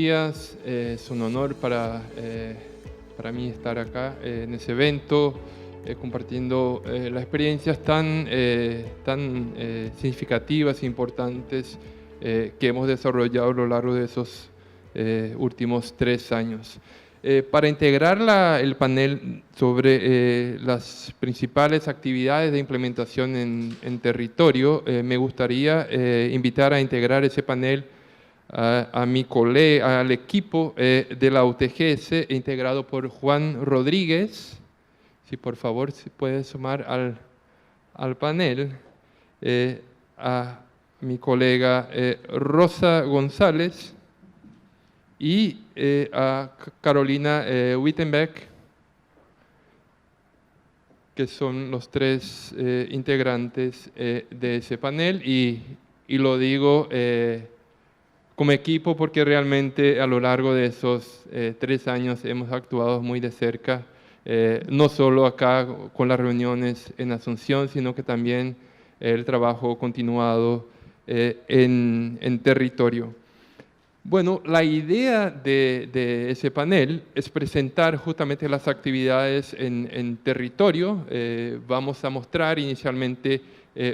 días. Es un honor para mí estar acá en ese evento, compartiendo las experiencias tan significativas e importantes que hemos desarrollado a lo largo de esos últimos 3 años. Para integrar el panel sobre las principales actividades de implementación en territorio, me gustaría invitar a integrar ese panel a mi colega, al equipo de la UTGS, integrado por Juan Rodríguez. Si por favor se puede sumar al panel, a mi colega Rosa González y a Carolina Wittenbeck, que son los 3 integrantes de ese panel, y lo digo como equipo porque realmente a lo largo de esos 3 años hemos actuado muy de cerca, no solo acá con las reuniones en Asunción, sino que también el trabajo continuado en territorio. Bueno, la idea de ese panel es presentar justamente las actividades en territorio. Vamos a mostrar inicialmente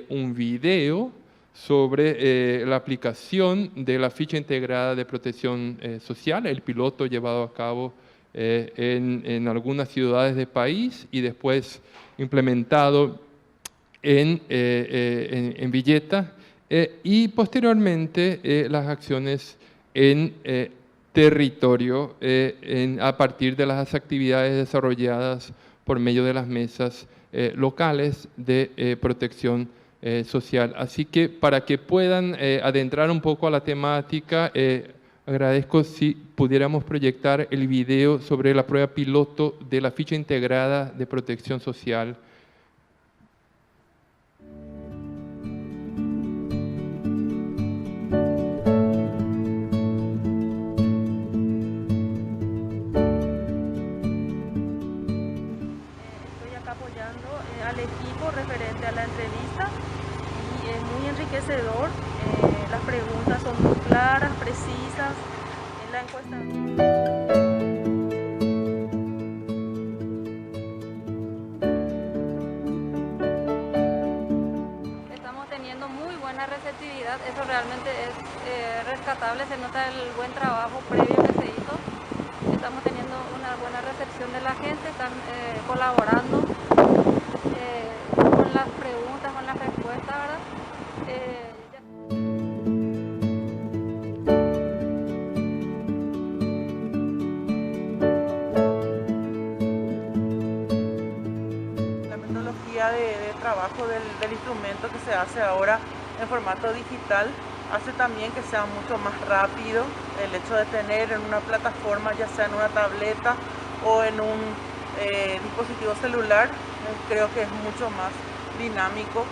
un video sobre la aplicación de la ficha integrada de protección social, el piloto llevado a cabo en algunas ciudades del país y después implementado en Villeta, y posteriormente las acciones en territorio a partir de las actividades desarrolladas por medio de las mesas locales de protección social. Así que para que puedan adentrar un poco a la temática, agradezco si pudiéramos proyectar el video sobre la prueba piloto de la ficha integrada de protección social. Al equipo referente a la entrevista y es muy enriquecedor. Las preguntas son muy claras, precisas. En la encuesta estamos teniendo muy buena receptividad. Eso realmente es rescatable, se nota el buen trabajo previo que se hizo. Estamos teniendo una buena recepción de la gente, están colaborando con las preguntas, con las respuestas, ¿verdad? La metodología de trabajo del instrumento que se hace ahora en formato digital hace también que sea mucho más rápido el hecho de tener en una plataforma, ya sea en una tableta o en un dispositivo celular. Creo que es mucho más dinámico.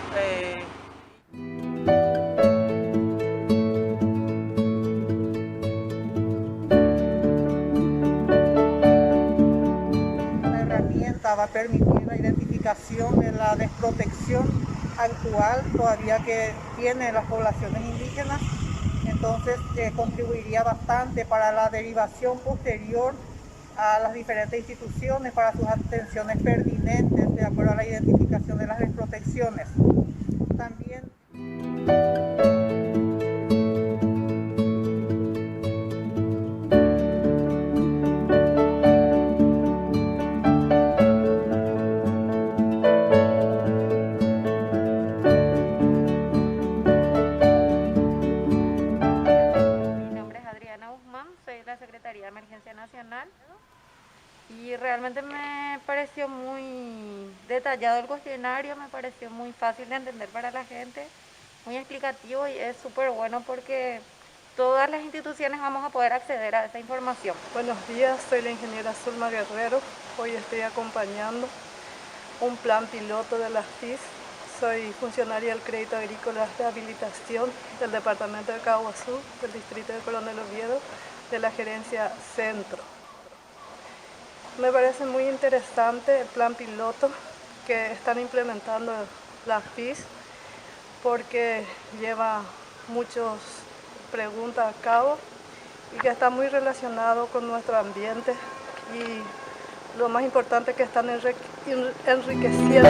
La herramienta va a permitir la identificación de la desprotección actual todavía que tienen las poblaciones indígenas, entonces contribuiría bastante para la derivación posterior a las diferentes instituciones para sus atenciones pertinentes de acuerdo a la identificación de las desprotecciones. También soy la Secretaría de Emergencia Nacional y realmente me pareció muy detallado el cuestionario, me pareció muy fácil de entender para la gente, muy explicativo y es súper bueno porque todas las instituciones vamos a poder acceder a esa información. Buenos días, soy la ingeniera Zulma Guerrero, hoy estoy acompañando un plan piloto de la FIS. Soy funcionaria del Crédito Agrícola de Habilitación del Departamento de Caguazú, del Distrito de Coronel Oviedo, de la Gerencia Centro. Me parece muy interesante el plan piloto que están implementando la FIS porque lleva muchas preguntas a cabo y que está muy relacionado con nuestro ambiente y lo más importante que están enriqueciendo.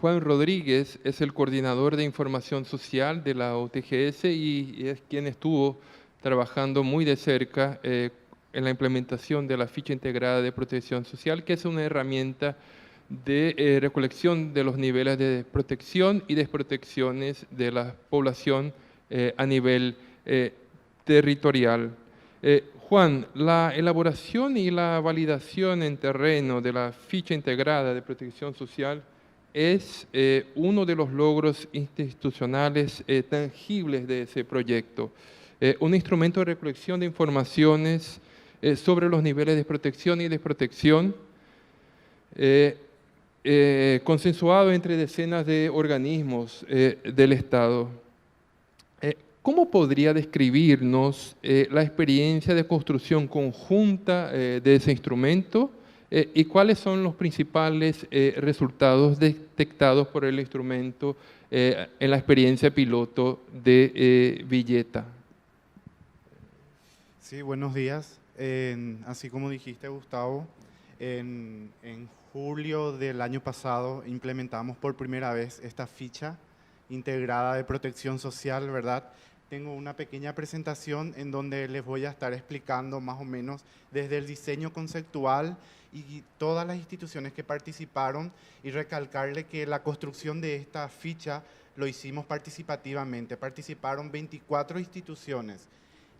Juan Rodríguez es el coordinador de información social de la UTGS y es quien estuvo trabajando muy de cerca en la implementación de la ficha integrada de protección social, que es una herramienta de recolección de los niveles de protección y desprotecciones de la población a nivel territorial. Juan, la elaboración y la validación en terreno de la ficha integrada de protección social es uno de los logros institucionales tangibles de ese proyecto. Un instrumento de recolección de informaciones sobre los niveles de protección y desprotección, consensuado entre decenas de organismos del Estado. ¿Cómo podría describirnos la experiencia de construcción conjunta de ese instrumento y cuáles son los principales resultados detectados por el instrumento en la experiencia piloto de Villeta? Sí, buenos días. Así como dijiste, Gustavo, en julio del año pasado implementamos por primera vez esta ficha integrada de protección social, ¿verdad? Tengo una pequeña presentación en donde les voy a estar explicando más o menos desde el diseño conceptual y todas las instituciones que participaron y recalcarle que la construcción de esta ficha lo hicimos participativamente. Participaron 24 instituciones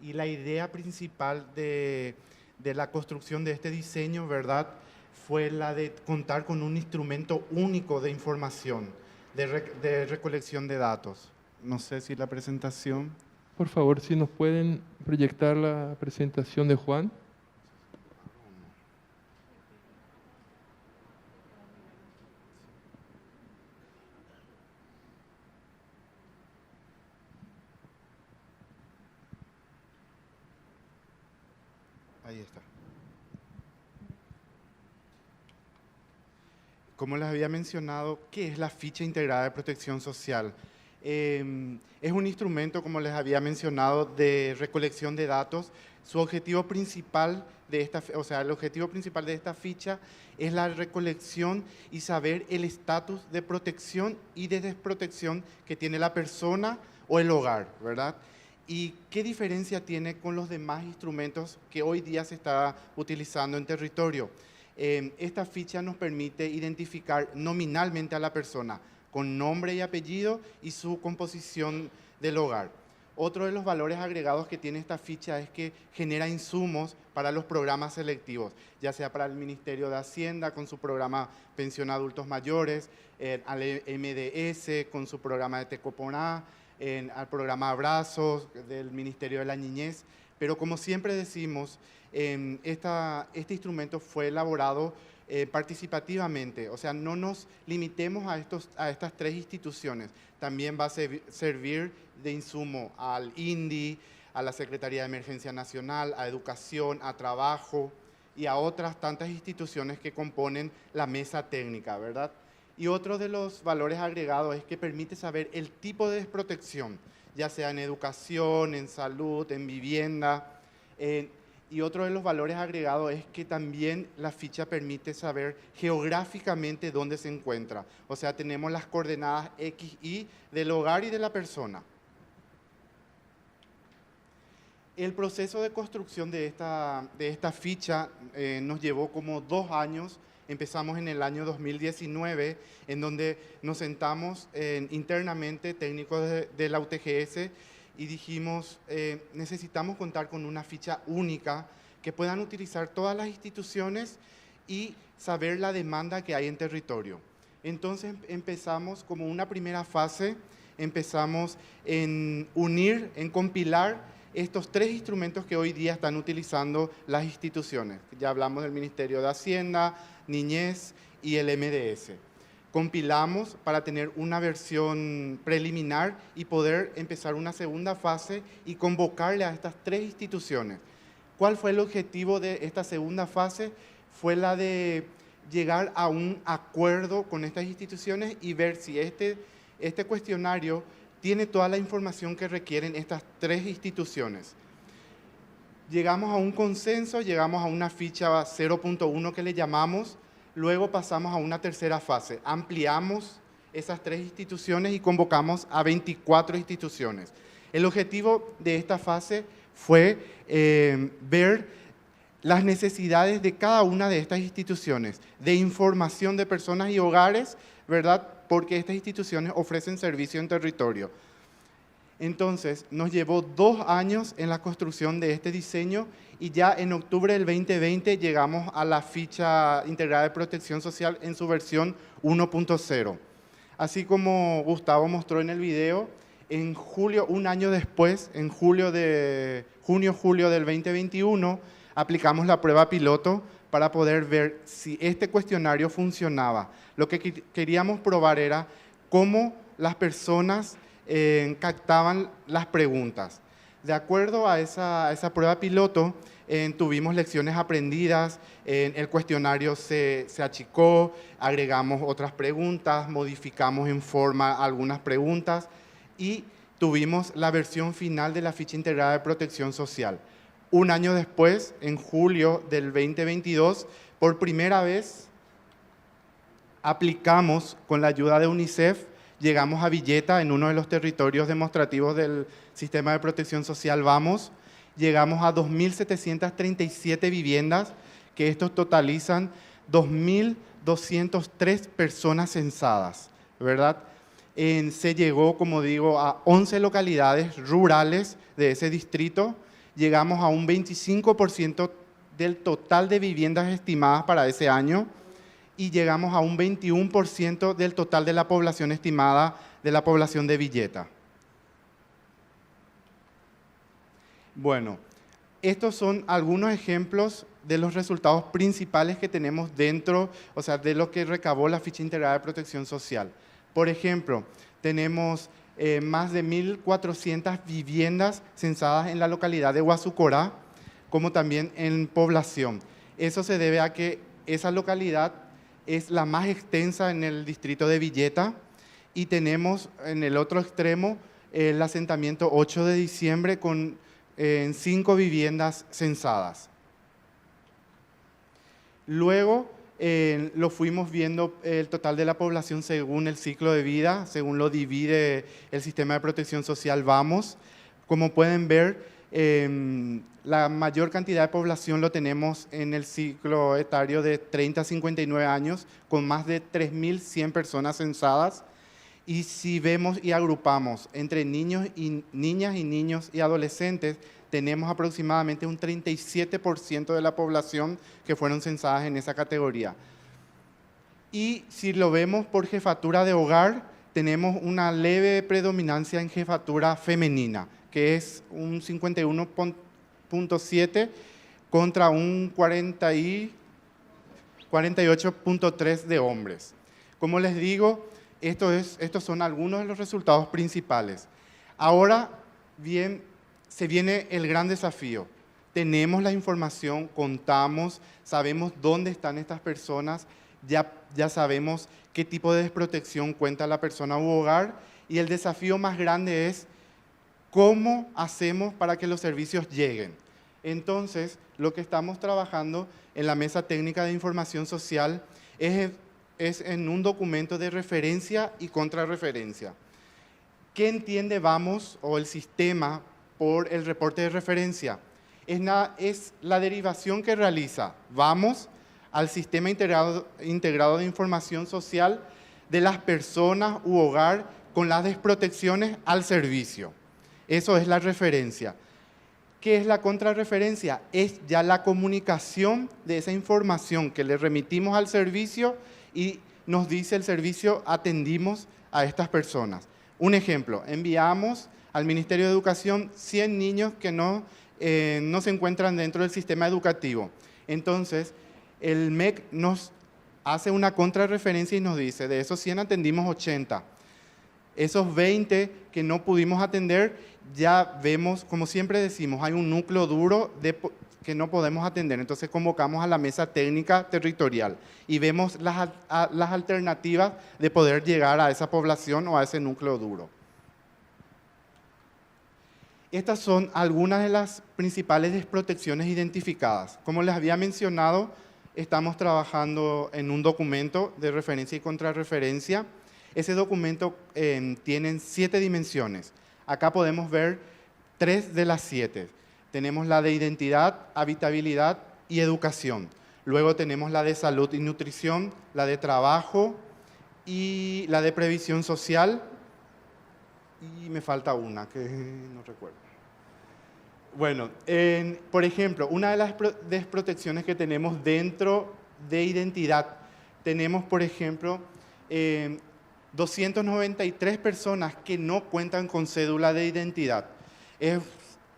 y la idea principal de la construcción de este diseño, ¿verdad?, fue la de contar con un instrumento único de información, de recolección de datos. No sé si la presentación... Por favor, si nos pueden proyectar la presentación de Juan. Ahí está. Como les había mencionado, ¿qué es la ficha integrada de protección social? Es un instrumento, como les había mencionado, de recolección de datos. Su objetivo principal el objetivo principal de esta ficha es la recolección y saber el estatus de protección y de desprotección que tiene la persona o el hogar, ¿verdad? ¿Y qué diferencia tiene con los demás instrumentos que hoy día se está utilizando en territorio? Esta ficha nos permite identificar nominalmente a la persona con nombre y apellido y su composición del hogar. Otro de los valores agregados que tiene esta ficha es que genera insumos para los programas selectivos, ya sea para el Ministerio de Hacienda con su programa Pensión a Adultos Mayores, al MDS con su programa de Tecoponá, al programa Abrazos del Ministerio de la Niñez. Pero como siempre decimos, este instrumento fue elaborado participativamente, o sea, no nos limitemos a estas tres instituciones. También va a servir de insumo al INDI, a la Secretaría de Emergencia Nacional, a Educación, a Trabajo y a otras tantas instituciones que componen la mesa técnica, ¿verdad? Y otro de los valores agregados es que permite saber el tipo de desprotección, ya sea en educación, en salud, en vivienda. Y otro de los valores agregados es que también la ficha permite saber geográficamente dónde se encuentra. O sea, tenemos las coordenadas X, Y del hogar y de la persona. El proceso de construcción de esta ficha nos llevó como 2 años. Empezamos en el año 2019, en donde nos sentamos internamente, técnicos de la UTGS, y dijimos, necesitamos contar con una ficha única que puedan utilizar todas las instituciones y saber la demanda que hay en territorio. Entonces empezamos como una primera fase, empezamos en unir, en compilar estos tres instrumentos que hoy día están utilizando las instituciones. Ya hablamos del Ministerio de Hacienda, Niñez y el MDS. Compilamos para tener una versión preliminar y poder empezar una segunda fase y convocarle a estas tres instituciones. ¿Cuál fue el objetivo de esta segunda fase? Fue la de llegar a un acuerdo con estas instituciones y ver si este cuestionario tiene toda la información que requieren estas tres instituciones. Llegamos a un consenso, llegamos a una ficha 0.1 que le llamamos, luego pasamos a una tercera fase. Ampliamos esas tres instituciones y convocamos a 24 instituciones. El objetivo de esta fase fue ver las necesidades de cada una de estas instituciones, de información de personas y hogares, ¿verdad? Porque estas instituciones ofrecen servicio en territorio. Entonces, nos llevó 2 años en la construcción de este diseño y ya en octubre del 2020 llegamos a la ficha integrada de protección social en su versión 1.0. Así como Gustavo mostró en el video, en julio, un año después, en junio-julio del 2021, aplicamos la prueba piloto para poder ver si este cuestionario funcionaba. Lo que queríamos probar era cómo las personas captaban las preguntas. De acuerdo a esa prueba piloto, tuvimos lecciones aprendidas, el cuestionario se achicó, agregamos otras preguntas, modificamos en forma algunas preguntas y tuvimos la versión final de la ficha integrada de protección social. Un año después, en julio del 2022, por primera vez aplicamos con la ayuda de UNICEF, llegamos a Villeta, en uno de los territorios demostrativos del sistema de protección social Vamos, llegamos a 2.737 viviendas, que estos totalizan 2.203 personas censadas, ¿verdad? Se llegó, como digo, a 11 localidades rurales de ese distrito, llegamos a un 25% del total de viviendas estimadas para ese año y llegamos a un 21% del total de la población estimada de la población de Villeta. Bueno, estos son algunos ejemplos de los resultados principales que tenemos dentro, o sea, de lo que recabó la ficha integrada de protección social. Por ejemplo, tenemos más de 1.400 viviendas censadas en la localidad de Guasucorá, como también en población. Eso se debe a que esa localidad es la más extensa en el distrito de Villeta y tenemos en el otro extremo el asentamiento 8 de diciembre con 5 viviendas censadas. Luego lo fuimos viendo el total de la población según el ciclo de vida, según lo divide el sistema de protección social Vamos. Como pueden ver, la mayor cantidad de población lo tenemos en el ciclo etario de 30 a 59 años, con más de 3.100 personas censadas. Y si vemos y agrupamos entre niños y niñas y niños y adolescentes, tenemos aproximadamente un 37% de la población que fueron censadas en esa categoría. Y si lo vemos por jefatura de hogar, tenemos una leve predominancia en jefatura femenina, que es un 51.7 contra un 48.3 de hombres. Como les digo, estos son algunos de los resultados principales. Ahora bien, se viene el gran desafío. Tenemos la información, contamos, sabemos dónde están estas personas, ya sabemos qué tipo de desprotección cuenta la persona u hogar, y el desafío más grande es cómo hacemos para que los servicios lleguen. Entonces, lo que estamos trabajando en la Mesa Técnica de Información Social es en un documento de referencia y contrarreferencia. ¿Qué entiende Vamos o el sistema por el reporte de referencia? Es la derivación que realiza Vamos al Sistema Integrado de Información Social de las personas u hogar con las desprotecciones al servicio. Eso es la referencia. ¿Qué es la contrarreferencia? Es ya la comunicación de esa información que le remitimos al servicio y nos dice el servicio, atendimos a estas personas. Un ejemplo, enviamos al Ministerio de Educación 100 niños que no se encuentran dentro del sistema educativo. Entonces, el MEC nos hace una contrarreferencia y nos dice, de esos 100 atendimos 80. Esos 20 que no pudimos atender, ya vemos, como siempre decimos, hay un núcleo duro que no podemos atender. Entonces convocamos a la mesa técnica territorial y vemos las alternativas de poder llegar a esa población o a ese núcleo duro. Estas son algunas de las principales desprotecciones identificadas. Como les había mencionado, estamos trabajando en un documento de referencia y contrarreferencia. Ese documento tiene 7 dimensiones. Acá podemos ver 3 de las 7. Tenemos la de identidad, habitabilidad y educación. Luego tenemos la de salud y nutrición, la de trabajo y la de previsión social. Y me falta una que no recuerdo. Bueno, por ejemplo, una de las desprotecciones que tenemos dentro de identidad, tenemos, por ejemplo, 293 personas que no cuentan con cédula de identidad. Es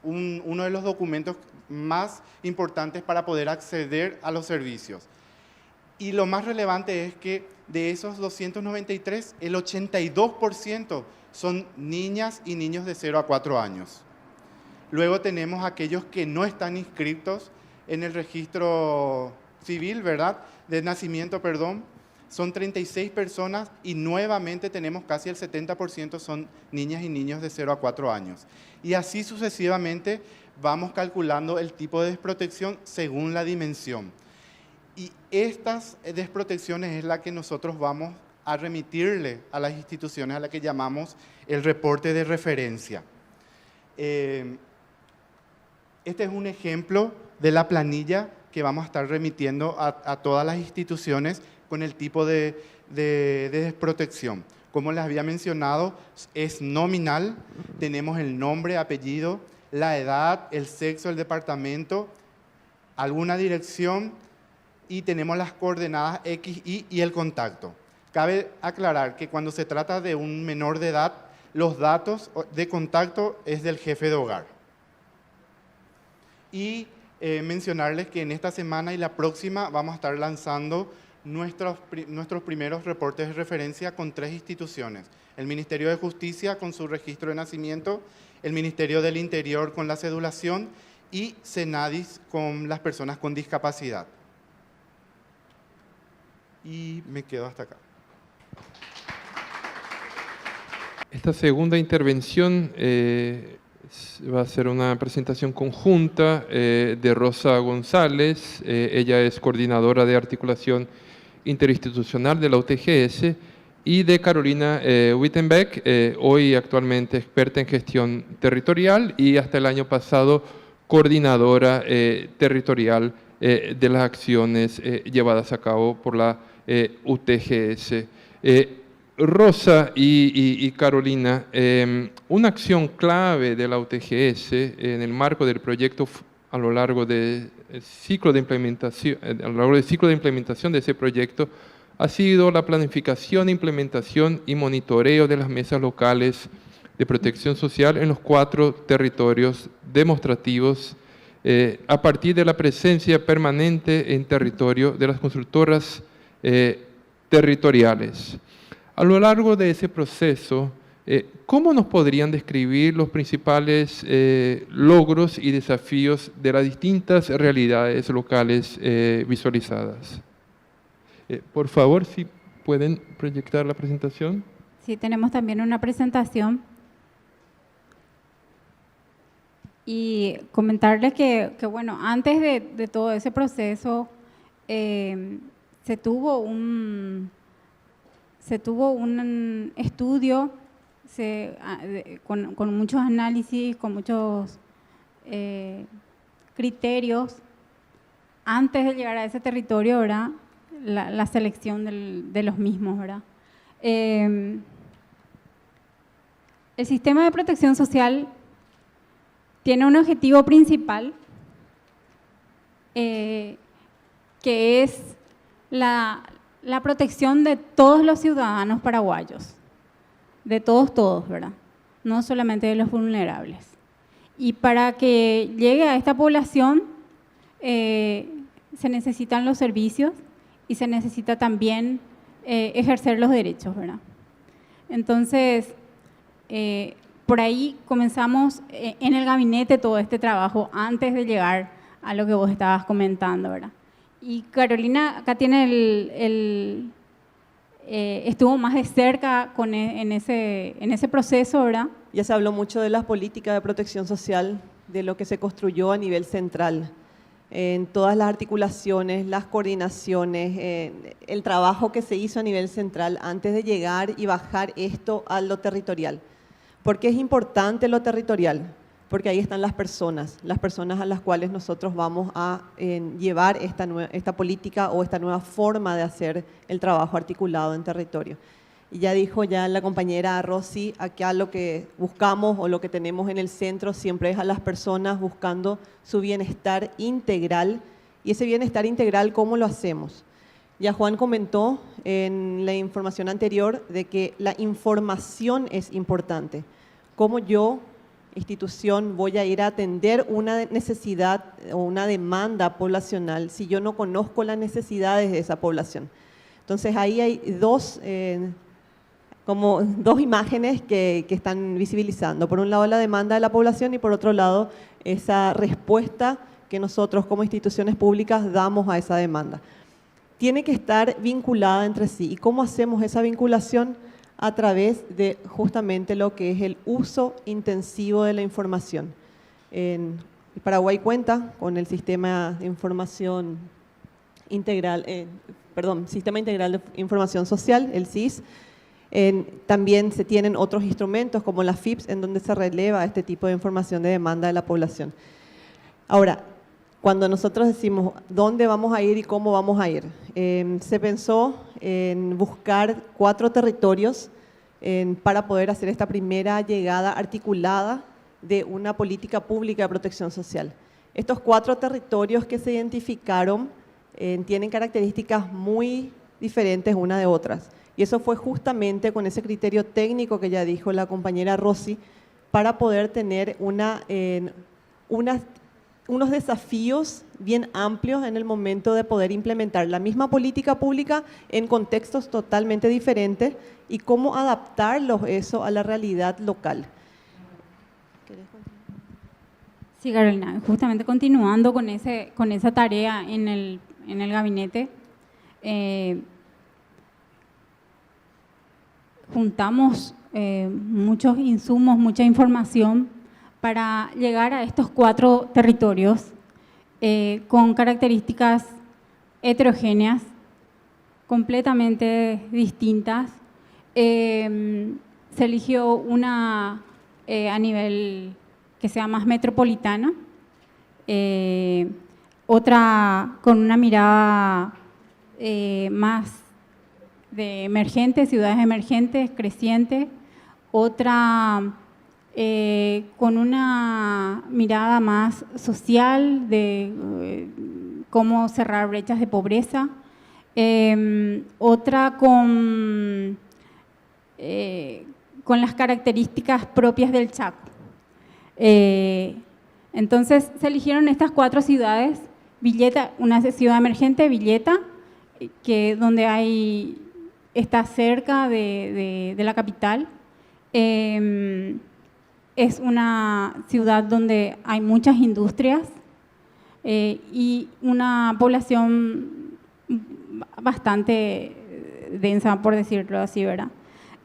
uno de los documentos más importantes para poder acceder a los servicios. Y lo más relevante es que de esos 293, el 82% son niñas y niños de 0 a 4 años. Luego tenemos aquellos que no están inscritos en el registro civil, ¿verdad? De nacimiento, perdón. Son 36 personas y nuevamente tenemos casi el 70% son niñas y niños de 0 a 4 años. Y así sucesivamente vamos calculando el tipo de desprotección según la dimensión. Y estas desprotecciones es la que nosotros vamos a remitirle a las instituciones a las que llamamos el reporte de referencia. Este es un ejemplo de la planilla que vamos a estar remitiendo a todas las instituciones con el tipo de desprotección. Como les había mencionado, es nominal, tenemos el nombre, apellido, la edad, el sexo, el departamento, alguna dirección y tenemos las coordenadas X, Y y el contacto. Cabe aclarar que cuando se trata de un menor de edad, los datos de contacto es del jefe de hogar. Y mencionarles que en esta semana y la próxima vamos a estar lanzando nuestros primeros reportes de referencia con 3 instituciones. El Ministerio de Justicia con su registro de nacimiento, el Ministerio del Interior con la cedulación y Senadis con las personas con discapacidad. Y me quedo hasta acá. Esta segunda intervención va a ser una presentación conjunta de Rosa González. Ella es coordinadora de articulación interinstitucional de la UTGS, y de Carolina Wittenbeck, hoy actualmente experta en gestión territorial y hasta el año pasado coordinadora territorial de las acciones llevadas a cabo por la UTGS. Rosa y Carolina, una acción clave de la UTGS en el marco del proyecto a lo largo del ciclo de implementación de ese proyecto ha sido la planificación, implementación y monitoreo de las mesas locales de protección social en los 4 territorios demostrativos a partir de la presencia permanente en territorio de las consultoras territoriales. A lo largo de ese proceso, ¿cómo nos podrían describir los principales logros y desafíos de las distintas realidades locales visualizadas? Por favor, si pueden proyectar la presentación. Sí, tenemos también una presentación. Y comentarles que bueno, antes de todo ese proceso, se tuvo un estudio con muchos análisis, con muchos criterios, antes de llegar a ese territorio, ¿verdad? La selección de los mismos, ¿verdad? El sistema de protección social tiene un objetivo principal, que es la protección de todos los ciudadanos paraguayos, de todos, ¿verdad? no solamente de los vulnerables. Y para que llegue a esta población se necesitan los servicios y se necesita también ejercer los derechos, ¿verdad? Entonces, por ahí comenzamos en el gabinete todo este trabajo antes de llegar a lo que vos estabas comentando, ¿verdad? Y Carolina acá tiene estuvo más de cerca en ese proceso, ¿verdad? Ya se habló mucho de las políticas de protección social, de lo que se construyó a nivel central, en todas las articulaciones, las coordinaciones, el trabajo que se hizo a nivel central antes de llegar y bajar esto a lo territorial. ¿Por qué es importante lo territorial? Porque ahí están las personas a las cuales nosotros vamos a llevar esta política o esta nueva forma de hacer el trabajo articulado en territorio. Y ya dijo ya la compañera Rosy, acá lo que buscamos o lo que tenemos en el centro siempre es a las personas buscando su bienestar integral. Y ese bienestar integral, ¿cómo lo hacemos? Ya Juan comentó en la información anterior de que la información es importante. ¿Cómo yo, institución, voy a ir a atender una necesidad o una demanda poblacional si yo no conozco las necesidades de esa población? Entonces ahí hay dos imágenes que están visibilizando. Por un lado la demanda de la población y por otro lado esa respuesta que nosotros como instituciones públicas damos a esa demanda. Tiene que estar vinculada entre sí. ¿Y cómo hacemos esa vinculación? A través de justamente lo que es el uso intensivo de la información. Paraguay cuenta con el Sistema de Información Integral, Sistema Integral de Información Social, el SIS. También se tienen otros instrumentos como la FIPS en donde se releva este tipo de información de demanda de la población. Ahora, cuando nosotros decimos dónde vamos a ir y cómo vamos a ir, se pensó en buscar 4 territorios para poder hacer esta primera llegada articulada de una política pública de protección social. Estos 4 territorios que se identificaron tienen características muy diferentes unas de otras. Y eso fue justamente con ese criterio técnico que ya dijo la compañera Rosy, para poder tener unos desafíos bien amplios en el momento de poder implementar la misma política pública en contextos totalmente diferentes y cómo adaptarlos eso a la realidad local. Sí, Carolina, justamente continuando con esa tarea en el gabinete, juntamos muchos insumos, mucha información para llegar a estos 4 territorios con características heterogéneas, completamente distintas. Se eligió una a nivel que sea más metropolitana, otra con una mirada más de emergentes, ciudades emergentes, crecientes, otra con una mirada más social de cómo cerrar brechas de pobreza, otra con las características propias del Chaco. Entonces se eligieron estas 4 ciudades, Villeta, una ciudad emergente, Villeta, donde está cerca de la capital. Es una ciudad donde hay muchas industrias y una población bastante densa, por decirlo así, ¿verdad?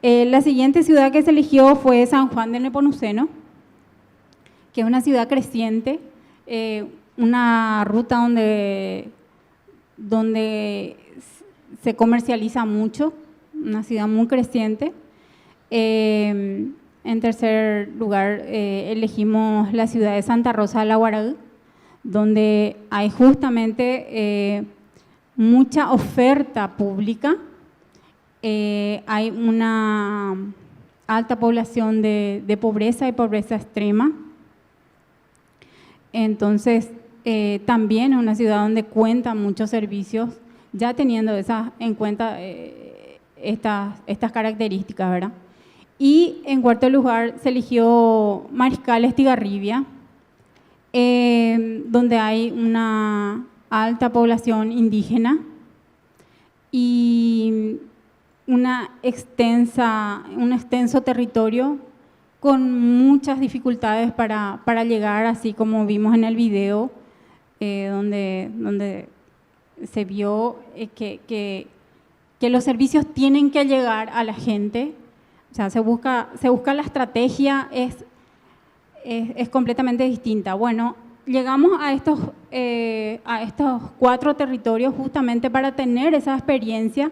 La siguiente ciudad que se eligió fue San Juan del Nepomuceno, que es una ciudad creciente, una ruta donde se comercializa mucho, una ciudad muy creciente. En tercer lugar, elegimos la ciudad de Santa Rosa de la Guaraí, donde hay justamente mucha oferta pública, hay una alta población de pobreza y pobreza extrema. Entonces, también es una ciudad donde cuentan muchos servicios, ya teniendo en cuenta estas características, ¿verdad? Y en cuarto lugar se eligió Mariscal Estigarribia, donde hay una alta población indígena y un extenso territorio con muchas dificultades para llegar, así como vimos en el video, donde se vio que los servicios tienen que llegar a la gente. O sea, se busca la estrategia, es completamente distinta. Bueno, llegamos a estos 4 territorios justamente para tener esa experiencia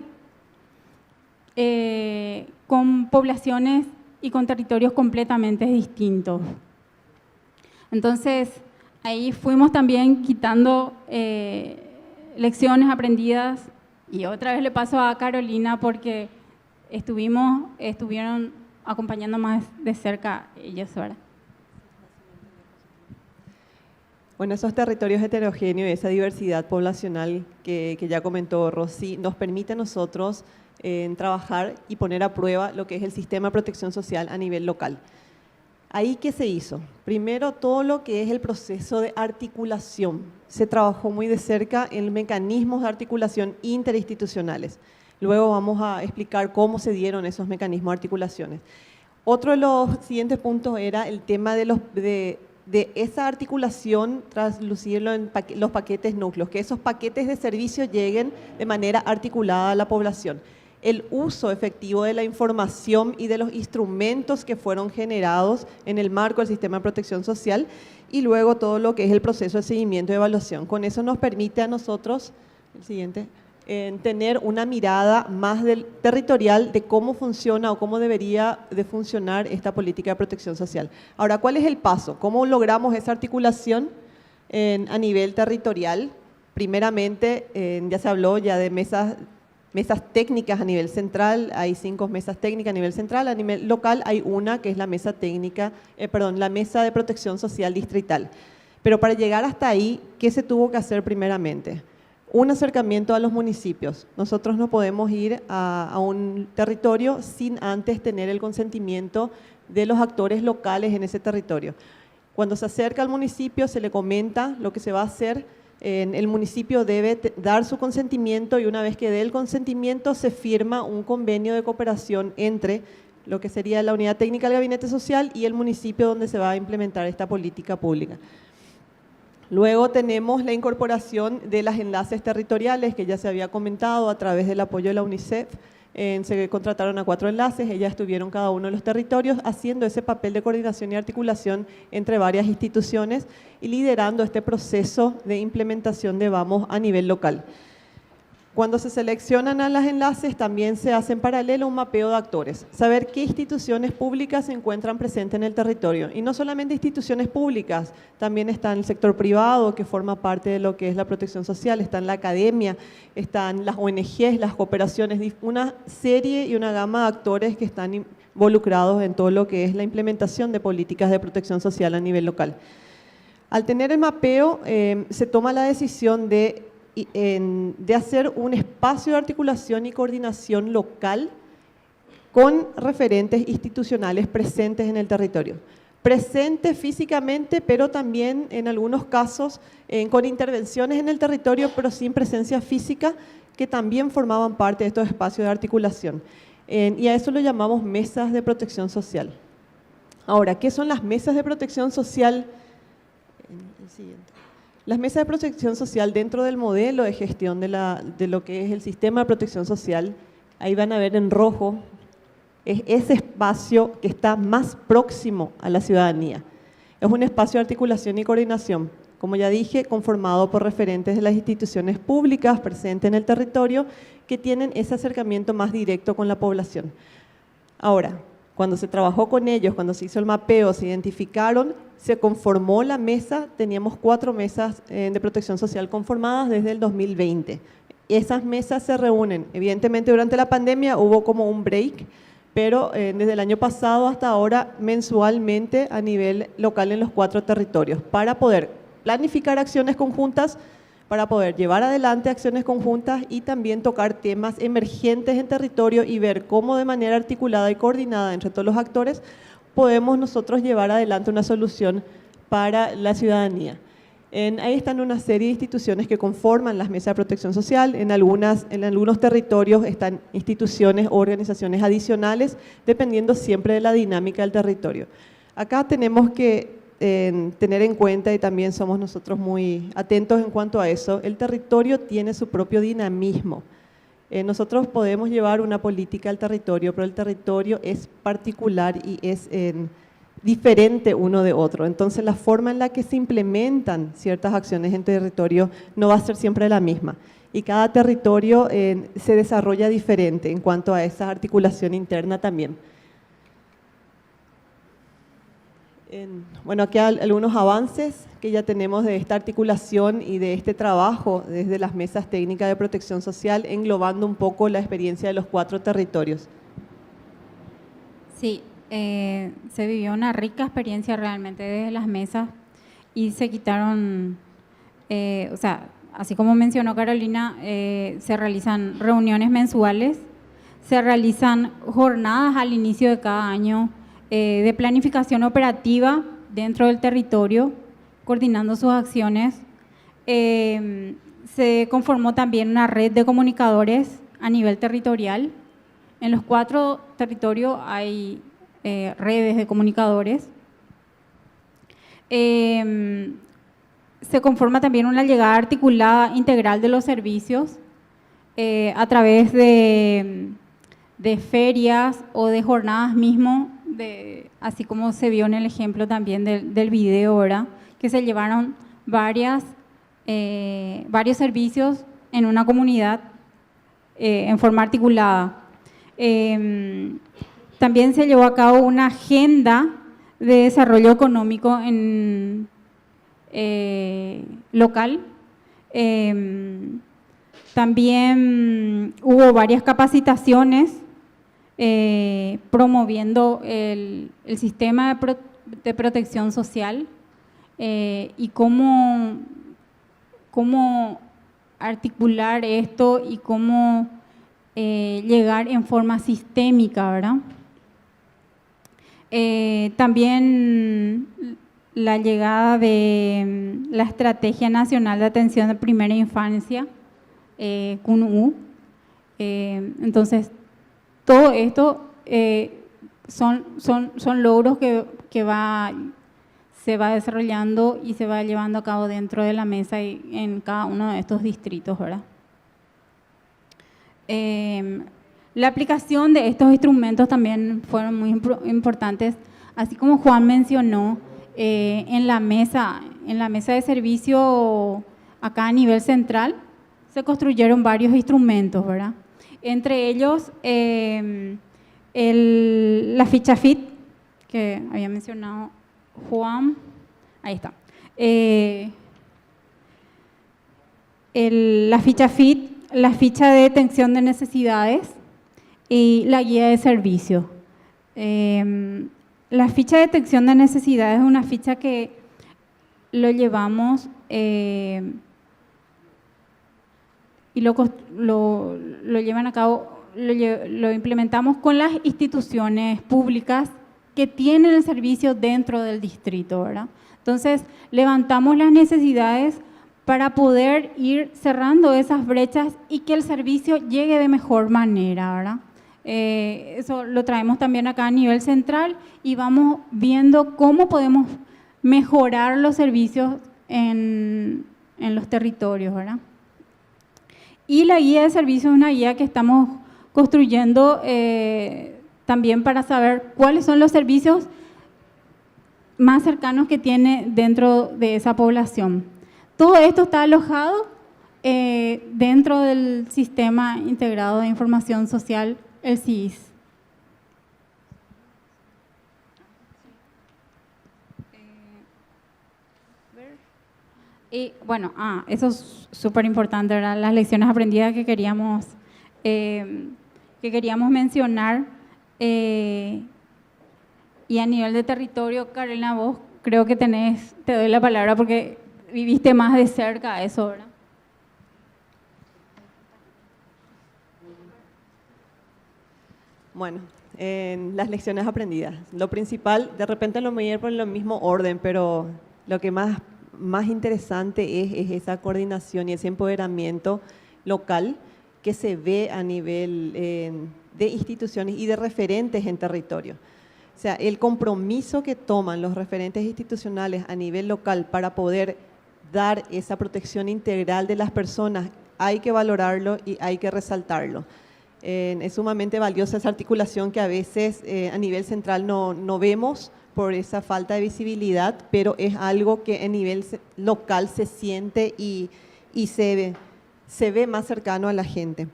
con poblaciones y con territorios completamente distintos. Entonces, ahí fuimos también quitando lecciones aprendidas, y otra vez le paso a Carolina porque estuvieron acompañando más de cerca ellos ahora. Bueno, esos territorios heterogéneos y esa diversidad poblacional que ya comentó Rosy nos permite a nosotros trabajar y poner a prueba lo que es el sistema de protección social a nivel local. ¿Ahí qué se hizo? Primero, todo lo que es el proceso de articulación. Se trabajó muy de cerca en mecanismos de articulación interinstitucionales. Luego vamos a explicar cómo se dieron esos mecanismos de articulaciones. Otro de los siguientes puntos era el tema de esa articulación, traslucirlo en los paquetes núcleos, que esos paquetes de servicio lleguen de manera articulada a la población. El uso efectivo de la información y de los instrumentos que fueron generados en el marco del sistema de protección social, y luego todo lo que es el proceso de seguimiento y evaluación. Con eso nos permite a nosotros, el siguiente, tener una mirada más territorial de cómo funciona o cómo debería de funcionar esta política de protección social. Ahora, ¿cuál es el paso? ¿Cómo logramos esa articulación a nivel territorial? Primeramente, ya se habló ya de mesas técnicas a nivel central, hay 5 mesas técnicas a nivel central, a nivel local hay una que es la mesa la mesa de protección social distrital. Pero para llegar hasta ahí, ¿qué se tuvo que hacer primeramente? Un acercamiento a los municipios. Nosotros no podemos ir a un territorio sin antes tener el consentimiento de los actores locales en ese territorio. Cuando se acerca al municipio se le comenta lo que se va a hacer. El municipio debe dar su consentimiento, y una vez que dé el consentimiento se firma un convenio de cooperación entre lo que sería la unidad técnica del Gabinete Social y el municipio donde se va a implementar esta política pública. Luego tenemos la incorporación de los enlaces territoriales que ya se había comentado a través del apoyo de la UNICEF. Se contrataron a 4 enlaces, ellas estuvieron cada uno de los territorios haciendo ese papel de coordinación y articulación entre varias instituciones y liderando este proceso de implementación de Vamos a nivel local. Cuando se seleccionan a los enlaces también se hace en paralelo un mapeo de actores, saber qué instituciones públicas se encuentran presentes en el territorio. Y no solamente instituciones públicas, también está el sector privado que forma parte de lo que es la protección social, está en la academia, están las ONGs, las cooperaciones, una serie y una gama de actores que están involucrados en todo lo que es la implementación de políticas de protección social a nivel local. Al tener el mapeo se toma la decisión de hacer un espacio de articulación y coordinación local con referentes institucionales presentes en el territorio. Presentes físicamente, pero también en algunos casos con intervenciones en el territorio, pero sin presencia física, que también formaban parte de estos espacios de articulación. Y a eso lo llamamos mesas de protección social. Ahora, ¿qué son las mesas de protección social? El siguiente. Las mesas de protección social dentro del modelo de gestión de lo que es el sistema de protección social, ahí van a ver en rojo, es ese espacio que está más próximo a la ciudadanía. Es un espacio de articulación y coordinación, como ya dije, conformado por referentes de las instituciones públicas presentes en el territorio que tienen ese acercamiento más directo con la población. Ahora, cuando se trabajó con ellos, cuando se hizo el mapeo, se identificaron, se conformó la mesa, teníamos 4 mesas de protección social conformadas desde el 2020. Esas mesas se reúnen, evidentemente durante la pandemia hubo como un break, pero desde el año pasado hasta ahora mensualmente a nivel local en los 4 territorios, para poder planificar acciones conjuntas, para poder llevar adelante acciones conjuntas y también tocar temas emergentes en territorio y ver cómo de manera articulada y coordinada entre todos los actores podemos nosotros llevar adelante una solución para la ciudadanía. Ahí están una serie de instituciones que conforman las mesas de protección social. En algunos territorios están instituciones o organizaciones adicionales, dependiendo siempre de la dinámica del territorio. Acá tenemos que tener en cuenta, y también somos nosotros muy atentos en cuanto a eso, el territorio tiene su propio dinamismo. Nosotros podemos llevar una política al territorio, pero el territorio es particular y es diferente uno de otro. Entonces, la forma en la que se implementan ciertas acciones en territorio no va a ser siempre la misma. Y cada territorio se desarrolla diferente en cuanto a esa articulación interna también. Bueno, aquí hay algunos avances que ya tenemos de esta articulación y de este trabajo desde las mesas técnicas de protección social, englobando un poco la experiencia de los 4 territorios. Sí, se vivió una rica experiencia realmente desde las mesas y se quitaron, o sea, así como mencionó Carolina, se realizan reuniones mensuales, se realizan jornadas al inicio de cada año de planificación operativa dentro del territorio, coordinando sus acciones. Se conformó también una red de comunicadores a nivel territorial. En los 4 territorios hay redes de comunicadores. Se conforma también una llegada articulada integral de los servicios a través de ferias o de jornadas mismo, así como se vio en el ejemplo también del video, ¿verdad? Que se llevaron varios servicios en una comunidad en forma articulada. También se llevó a cabo una agenda de desarrollo económico local. También hubo varias capacitaciones promoviendo el sistema de protección social y cómo articular esto y cómo llegar en forma sistémica, ¿verdad? También la llegada de la Estrategia Nacional de Atención de Primera Infancia, CUNU. Entonces, todo esto son logros que se va desarrollando y se va llevando a cabo dentro de la mesa y en cada uno de estos distritos, ¿verdad? La aplicación de estos instrumentos también fueron muy importantes, así como Juan mencionó, en la mesa de servicio acá a nivel central se construyeron varios instrumentos, ¿verdad? Entre ellos la ficha FIT, que había mencionado Juan, ahí está. La ficha FIT, la ficha de detección de necesidades y la guía de servicio. La ficha de detección de necesidades es una ficha que lo llevamos y lo llevan a cabo, lo implementamos con las instituciones públicas que tienen el servicio dentro del distrito, ¿verdad? Entonces, levantamos las necesidades para poder ir cerrando esas brechas y que el servicio llegue de mejor manera, ¿verdad? Eso lo traemos también acá a nivel central y vamos viendo cómo podemos mejorar los servicios en los territorios, ¿verdad? Y la guía de servicios es una guía que estamos construyendo también para saber cuáles son los servicios más cercanos que tiene dentro de esa población. Todo esto está alojado dentro del Sistema Integrado de Información Social, el SIIS. Y bueno, eso es súper importante, ¿verdad? Las lecciones aprendidas que queríamos mencionar. Y a nivel de territorio, Carolina, vos creo que te doy la palabra porque viviste más de cerca eso, ¿verdad? Bueno, en las lecciones aprendidas. Lo principal, de repente lo voy a ir por el mismo orden, pero lo que más interesante es esa coordinación y ese empoderamiento local que se ve a nivel de instituciones y de referentes en territorio. O sea, el compromiso que toman los referentes institucionales a nivel local para poder dar esa protección integral de las personas, hay que valorarlo y hay que resaltarlo. Es sumamente valiosa esa articulación que a veces a nivel central no vemos por esa falta de visibilidad, pero es algo que a nivel local se siente y se ve más cercano a la gente.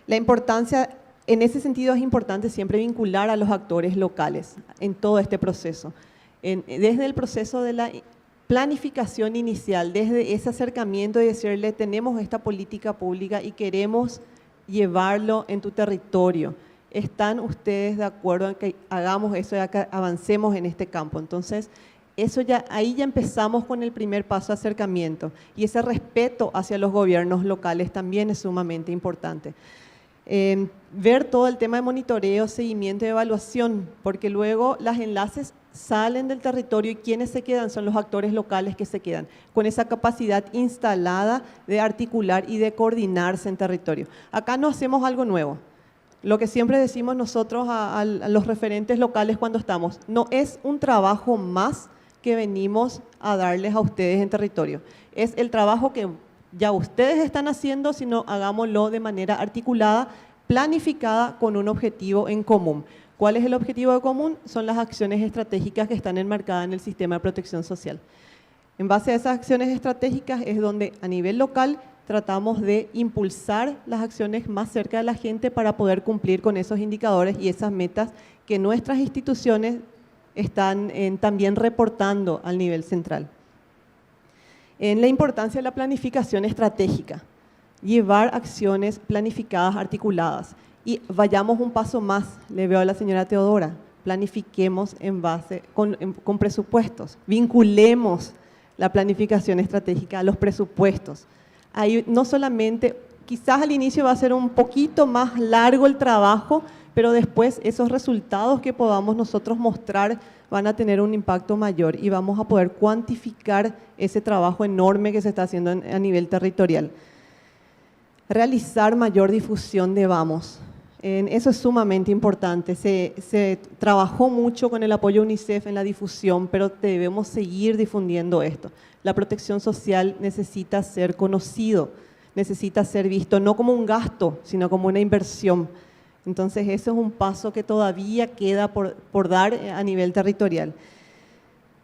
La importancia, en ese sentido es importante siempre vincular a los actores locales en todo este proceso. Desde el proceso de la planificación inicial, desde ese acercamiento y decirle tenemos esta política pública y queremos llevarlo en tu territorio. ¿Están ustedes de acuerdo en que hagamos eso y que avancemos en este campo? Entonces, ahí ya empezamos con el primer paso de acercamiento y ese respeto hacia los gobiernos locales también es sumamente importante. Ver todo el tema de monitoreo, seguimiento y evaluación, porque luego los enlaces salen del territorio y quienes se quedan son los actores locales que se quedan, con esa capacidad instalada de articular y de coordinarse en territorio. Acá no hacemos algo nuevo. Lo que siempre decimos nosotros a los referentes locales cuando estamos, no es un trabajo más que venimos a darles a ustedes en territorio. Es el trabajo que ya ustedes están haciendo, sino hagámoslo de manera articulada, planificada con un objetivo en común. ¿Cuál es el objetivo en común? Son las acciones estratégicas que están enmarcadas en el sistema de protección social. En base a esas acciones estratégicas es donde a nivel local tratamos de impulsar las acciones más cerca de la gente para poder cumplir con esos indicadores y esas metas que nuestras instituciones están también reportando al nivel central. En la importancia de la planificación estratégica, llevar acciones planificadas, articuladas. Y vayamos un paso más, le veo a la señora Teodora, planifiquemos en base con presupuestos, vinculemos la planificación estratégica a los presupuestos. Ahí no solamente, quizás al inicio va a ser un poquito más largo el trabajo, pero después esos resultados que podamos nosotros mostrar van a tener un impacto mayor y vamos a poder cuantificar ese trabajo enorme que se está haciendo a nivel territorial. Realizar mayor difusión de Vamos. Eso es sumamente importante. Se trabajó mucho con el apoyo UNICEF en la difusión, pero debemos seguir difundiendo esto. La protección social necesita ser conocido, necesita ser visto no como un gasto, sino como una inversión. Entonces, eso es un paso que todavía queda por dar a nivel territorial.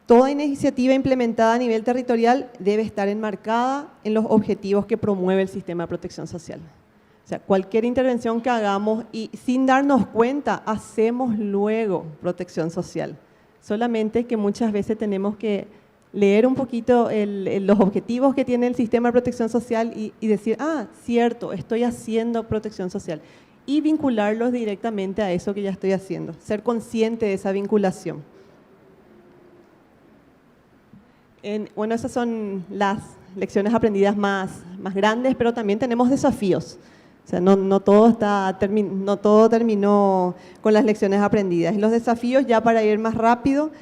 Toda iniciativa implementada a nivel territorial debe estar enmarcada en los objetivos que promueve el sistema de protección social. O sea, cualquier intervención que hagamos y sin darnos cuenta, hacemos luego protección social. Solamente que muchas veces tenemos que leer un poquito los objetivos que tiene el sistema de protección social y decir, cierto, estoy haciendo protección social. Y vincularlos directamente a eso que ya estoy haciendo. Ser consciente de esa vinculación. Bueno, esas son las lecciones aprendidas más grandes, pero también tenemos desafíos. O sea, no todo terminó con las lecciones aprendidas. Y los desafíos, ya para ir más rápido,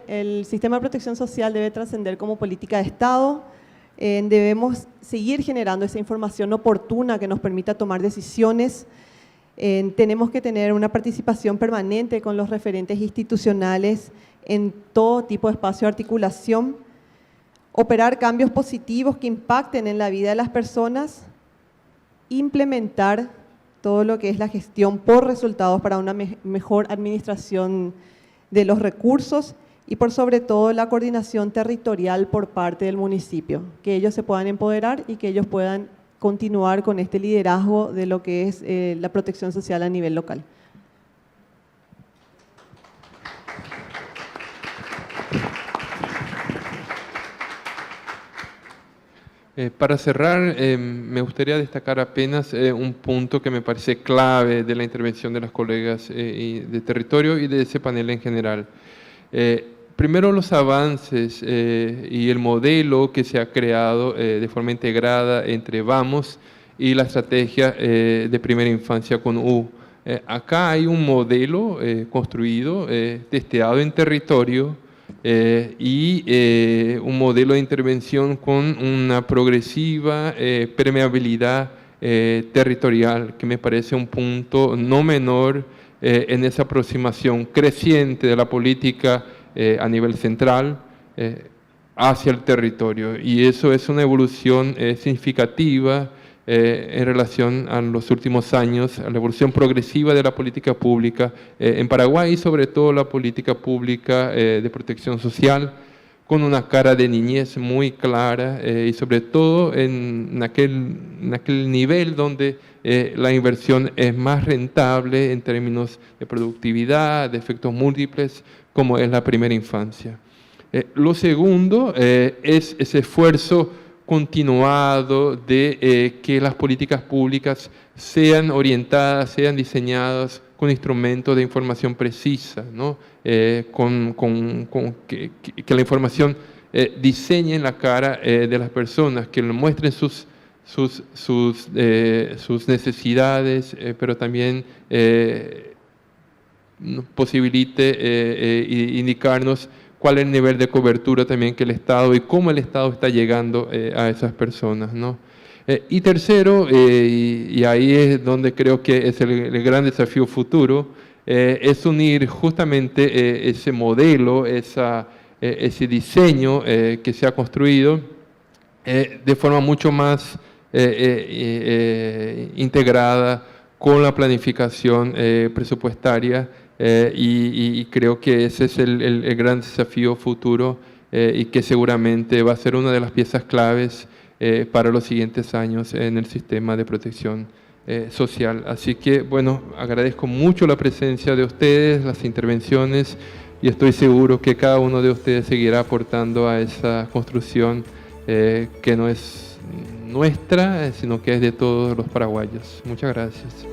el sistema de protección social debe trascender como política de Estado. Debemos seguir generando esa información oportuna que nos permita tomar decisiones. Tenemos que tener una participación permanente con los referentes institucionales en todo tipo de espacio de articulación, operar cambios positivos que impacten en la vida de las personas, implementar todo lo que es la gestión por resultados para una mejor administración de los recursos y por sobre todo la coordinación territorial por parte del municipio, que ellos se puedan empoderar y que ellos puedan continuar con este liderazgo de lo que es la protección social a nivel local. Para cerrar, me gustaría destacar apenas un punto que me parece clave de la intervención de las colegas de territorio y de ese panel en general. Primero, los avances y el modelo que se ha creado de forma integrada entre Vamos y la estrategia de primera infancia con U Acá hay un modelo construido, testeado en territorio, y un modelo de intervención con una progresiva permeabilidad territorial, que me parece un punto no menor en esa aproximación creciente de la política a nivel central hacia el territorio. Y eso es una evolución significativa en relación a los últimos años, a la evolución progresiva de la política pública en Paraguay, y sobre todo la política pública de protección social, con una cara de niñez muy clara y sobre todo en aquel nivel donde la inversión es más rentable en términos de productividad, de efectos múltiples, como es la primera infancia. Lo segundo es ese esfuerzo continuado de que las políticas públicas sean orientadas, sean diseñadas con instrumentos de información precisa, ¿no? Que la información diseñe en la cara de las personas, que muestren sus necesidades, pero también posibilite indicarnos cuál es el nivel de cobertura también que el Estado y cómo el Estado está llegando a esas personas, ¿no? Y tercero, y ahí es donde creo que es el gran desafío futuro, es unir justamente ese modelo, ese diseño que se ha construido de forma mucho más integrada con la planificación presupuestaria, y creo que ese es el gran desafío futuro y que seguramente va a ser una de las piezas claves para los siguientes años en el sistema de protección social. Así que, bueno, agradezco mucho la presencia de ustedes, las intervenciones, y estoy seguro que cada uno de ustedes seguirá aportando a esa construcción que no es nuestra, sino que es de todos los paraguayos. Muchas gracias.